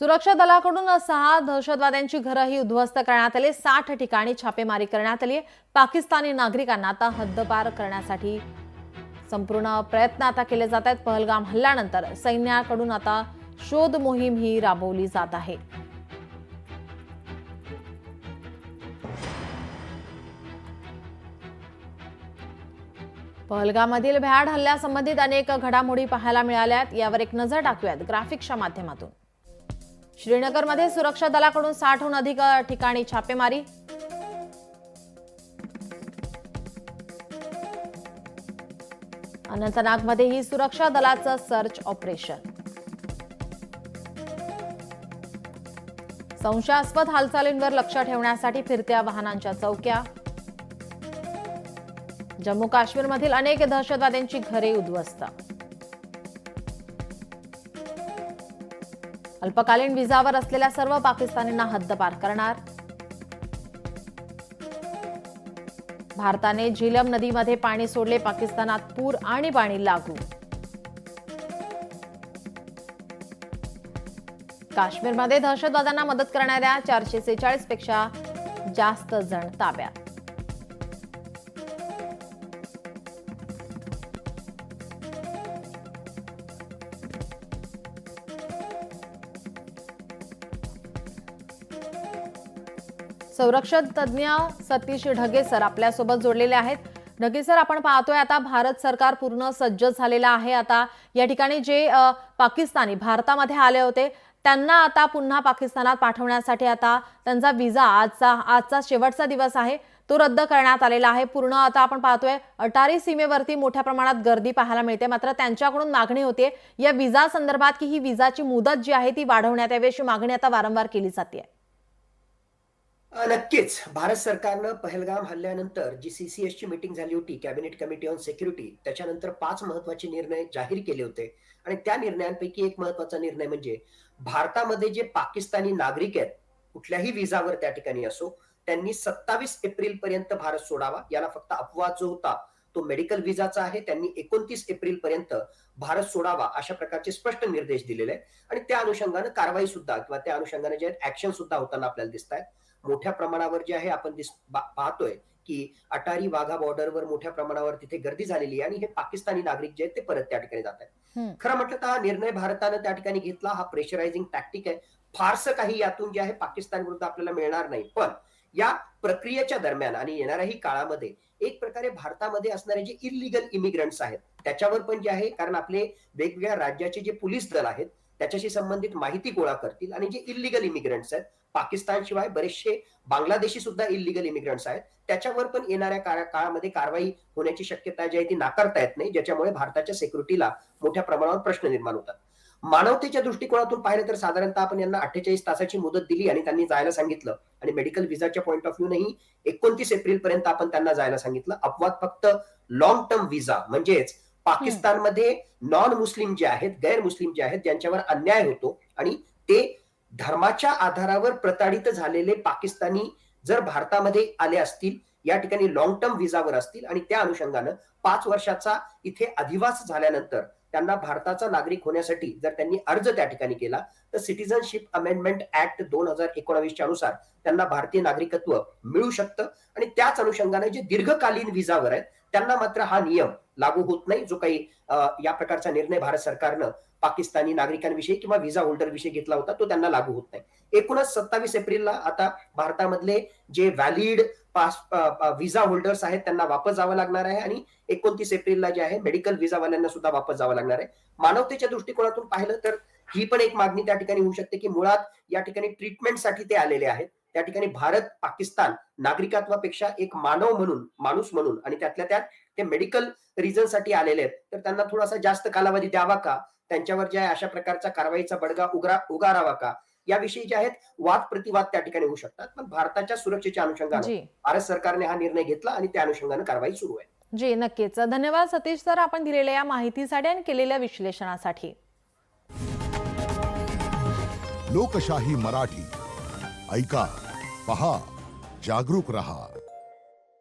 सुरक्षा दलाकडून 6 दहशतवाद्यांची घरही उद्ध्वस्त करण्यात आली। 60 ठिकाणी छापेमारी करण्यात आली। पाकिस्तानी नागरिकांना आता हद्दपार करण्यासाठी संपूर्ण प्रयत्न आता केले जात आहेत। पहलगाम हल्ल्यानंतर सैन्याकडून आता शोध मोहीम ही राबवली जात आहे। पहलगाममधील भ्याड हल्ल्यासंबंधित अनेक घडामोडी पाहायला मिळाल्यात। यावर एक नजर टाकूयात ग्राफिक्सच्या माध्यमातून। श्रीनगरमध्ये सुरक्षा दलाकडून 60हून अधिक ठिकाणी छापेमारी। अनंतनागमध्येही सुरक्षा दलाचं सर्च ऑपरेशन। संशयास्पद हालचालींवर लक्ष ठेवण्यासाठी फिरत्या वाहनांच्या चौक्या। जम्मू काश्मीरमधील अनेक दहशतवाद्यांची घरे उद्ध्वस्त। अल्पकालीन विजावर असलेल्या सर्व पाकिस्तानींना हद्दपार करणार। भारताने झेलम नदीमध्ये पाणी सोडले। पाकिस्तानात पूर आणि पाणी लागू। काश्मीरमध्ये दहशतवाद्यांना मदत करणाऱ्या 446 पेक्षा जास्त जण ताब्यात। संरक्षण तज्ञ सतीश ढगे सर आपल्या सोबत जोडलेले आहेत। ढगे सर, आपण पाहतोय आता भारत सरकार पूर्ण सज्ज झालेला आहे। आता या ठिकाणी जे पाकिस्तानी भारतामध्ये आले होते त्यांना आता पुन्हा पाकिस्तानात पाठवण्यासाठी आता त्यांचा विजा आजचा शेवटचा दिवस आहे तो रद्द करण्यात आलेला आहे। पूर्ण आता आपण पाहतोय अटारी सीमेवरती मोठ्या प्रमाणात गर्दी पाहायला मिळते। मात्र त्यांच्याकडून मागणी होते या विजा संदर्भात की ही विजाची मुदत जी आहे ती वाढवण्यात यावी अशी मागणी आता वारंवार केली जाते। नक्कीच भारत सरकारनं पहलगाम हल्ल्यानंतर जी CCS ची मीटिंग झाली होती, कॅबिनेट कमिटी ऑन सिक्युरिटी, त्याच्यानंतर 5 महत्त्वाचे निर्णय जाहीर केले होते आणि त्या निर्णयांपैकी एक महत्त्वाचा निर्णय म्हणजे भारतामध्ये जे पाकिस्तानी नागरिक आहेत कुठल्याही विजावर त्या ठिकाणी असो त्यांनी 27 एप्रिल पर्यंत भारत सोडावा। याला फक्त अपवाद जो होता तो मेडिकल विजाचा आहे, त्यांनी 29 एप्रिल पर्यंत भारत सोडावा अशा प्रकारचे स्पष्ट निर्देश दिलेले आहेत आणि त्या अनुषंगाने कारवाई सुद्धा किंवा त्या अनुषंगाने जे ऍक्शन सुद्धा होताना आपल्याला दिसत आहेत। मोठ्या प्रमाणावर जे आहे आपण पाहतोय की अटारी वाघा बॉर्डरवर मोठ्या प्रमाणावर तिथे गर्दी झालेली आहे आणि हे पाकिस्तानी नागरिक जे आहेत ते परत त्या ठिकाणी जात आहेत। खरं म्हटलं तर हा निर्णय भारतानं त्या ठिकाणी घेतला, हा प्रेशरायझिंग टॅक्टिक आहे। फारसं काही यातून जे आहे पाकिस्तान विरुद्ध आपल्याला मिळणार नाही, पण या प्रक्रियेच्या दरम्यान आणि येणाऱ्याही काळामध्ये एक प्रकारे भारतामध्ये असणारे जे इलिगल इमिग्रंट्स आहेत त्याच्यावर पण जे आहे, कारण आपले वेगवेगळ्या राज्याचे जे पोलीस दल आहेत त्याच्याशी संबंधित माहिती गोळा करतील आणि जे इलिगल इमिग्रंट्स आहेत पाकिस्तान शिवाय बरेचसे बांगलादेशी सुद्धा इलिगल इमिग्रंट्स आहेत त्याच्यावर पण येणाऱ्या काळामध्ये कारवाई होण्याची शक्यता जी आहे ती नाकारता येत नाही, ज्याच्यामुळे भारताच्या सिक्युरिटीला मोठ्या प्रमाणावर प्रश्न निर्माण होतात। मानवतेच्या दृष्टिकोनातून पाहिलं तर साधारणतः आपण यांना 48 तासाची मुदत दिली आणि त्यांनी जायला सांगितलं आणि मेडिकल व्हिसाच्या पॉइंट ऑफ व्ह्यूनेही 29 एप्रिल पर्यंत आपण त्यांना जायला सांगितलं। अपवाद फक्त लॉंग टर्म व्हिसा म्हणजेच पाकिस्तानमध्ये नॉन मुस्लिम जे आहेत, गैर मुस्लिम जे आहेत ज्यांच्यावर अन्याय होतो आणि ते धर्माच्या आधारावर प्रताडित झालेले पाकिस्तानी जर भारतामध्ये आले असतील, या ठिकाणी लॉंग टर्म व्हिसावर असतील आणि त्या अनुषंगानं 5 वर्षाचा इथे अधिवास झाल्यानंतर त्यांना भारताचा नागरिक होण्यासाठी जर त्यांनी अर्ज त्या ठिकाणी केला तर सिटीजनशिप अमेंडमेंट ऍक्ट 2019 च्या अनुसार त्यांना भारतीय नागरिकत्व मिळू शकतं आणि त्याच अनुषंगाने जे दीर्घकालीन व्हिसावर आहेत त्यांना मात्र हा नियम लागू होत नाही। जो काही या प्रकारचा निर्णय भारत सरकारनं पाकिस्तानी नागरिकांविषयी किंवा व्हिसा होल्डर विषयी घेतला होता तो त्यांना लागू होत नाही। एकूणच 27 एप्रिलला आता भारतामधले जे व्हॅलिड व्हिसा होल्डर्स आहेत त्यांना वापस जावं लागणार आहे आणि 29 एप्रिलला जे आहे मेडिकल व्हिसावाल्यांना सुद्धा वापस जावं लागणार आहे। मानवतेच्या दृष्टिकोनातून पाहिलं तर ही पण एक मागणी त्या ठिकाणी होऊ शकते की मुळात या ठिकाणी ट्रीटमेंटसाठी ते आलेले आहेत, त्या ठिकाणी भारत पाकिस्तान नागरिकत्वापेक्षा एक मानव म्हणून, माणूस म्हणून आणि त्यातल्या त्यात ते मेडिकल रिझन साठी आलेले आहेत तर त्यांना थोडासा जास्त कालावधी द्यावा का, त्यांच्यावर जे आहे अशा प्रकारचा कारवाईचा बडगा उगारावा का, याविषयी जे आहेत वाद प्रतिवाद त्या ठिकाणी होऊ शकतात। पण भारताच्या सुरक्षेच्या अनुषंगाने भारत सरकारने हा निर्णय घेतला आणि त्या अनुषंगाने कारवाई सुरू आहे। जी नक्कीच, धन्यवाद सतीश सर आपण दिलेल्या या माहितीसाठी आणि केलेल्या विश्लेषणासाठी। लोकशाही मराठी ऐका, पहा, जागरूक रहा।